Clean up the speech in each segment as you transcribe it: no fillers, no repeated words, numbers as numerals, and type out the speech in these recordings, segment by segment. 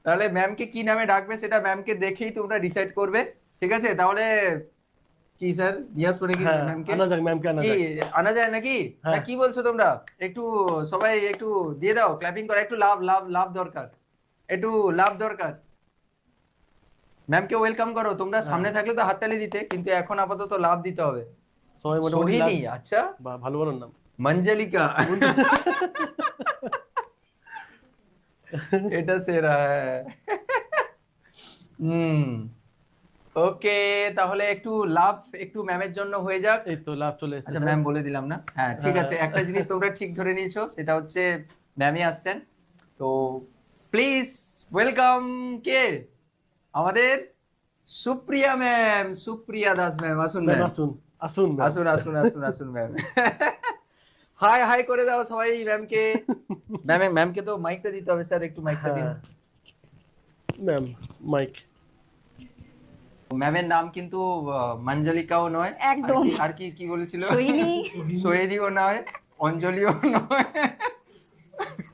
তাহলে ম্যামকে কি নামে ডাকবে সেটা ম্যামকে দেখেই তোমরা ডিসাইড করবে, ঠিক আছে? তাহলে কি স্যার জিজ্ঞাস করে কি হ্যাঁ, ম্যামকে আনা যাক, ম্যামকে আনা কি যাক। আনা যায় নাকি? না হ্যাঁ। কি বলছো তোমরা? একটু সবাই একটু দিয়ে দাও, ক্ল্যাপিং করো, একটু লাভ লাভ লাভ দরকার, একটু লাভ দরকার। ম্যামকে ওয়েলকাম করো। তোমরা হ্যাঁ, সামনে থাকলে তো হাততালি দিতে, কিন্তু এখন আপাতত লাভ দিতে হবে। সবাই মোটামুটি সোহিনী, আচ্ছা, বা ভালো ভালো নাম। মঞ্জলিকা, এটা সেরা। হুম, ওকে, তাহলে একটু লাভ একটু ম্যামের জন্য হয়ে যাক। এই তো লাভ চলে এসেছে আচ্ছা, স্যার। ম্যাম বলে দিলাম না? হ্যাঁ, ঠিক আছে, একটা জিনিস তোমরা ঠিক ধরে নিয়েছো, সেটা হচ্ছে ম্যামই আসছেন। তো প্লিজ ওয়েলকাম কে? আমাদের সুপ্রিয়া ম্যাম, সুপ্রিয়া দাস ম্যাম, আসুন ম্যাম ম্যাম, আসুন, আসুন ম্যাম। আসুন আসুন আসুন আসুন ম্যাম। হাই হাই করে দাও সবাই ম্যামকে। ম্যামকে তো মাইকটা দিতে হবে স্যার, একটু মাইকটা দিন। হ্যাঁ ম্যাম, মাইক। ম্যামের নাম কিন্তু মঞ্জলিকাও নয়, একদম আর কি কি বলেছিল, সোহিনী, সোহেলিও নয়, অঞ্জলিও নয়,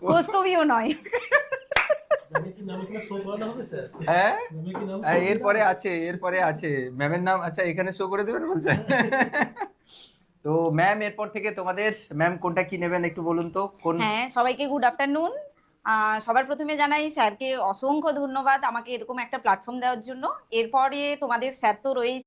কৌস্তবীও নয়। হ্যাঁ, এরপরে আছে, এরপরে আছে ম্যামের নাম। আচ্ছা, এখানে শো করে দেবেন বলছেন? তো ম্যাম, এরপর থেকে তোমাদের ম্যাম কোনটা কি নেবেন একটু বলুন তো, কোন? হ্যাঁ, সবাইকে গুড আফটারনুন। সবার প্রথমে জানাই স্যারকে অসংখ্য ধন্যবাদ আমাকে এরকম একটা প্ল্যাটফর্ম দেওয়ার জন্য। এরপরে তোমাদের স্যার তো রয়েছে,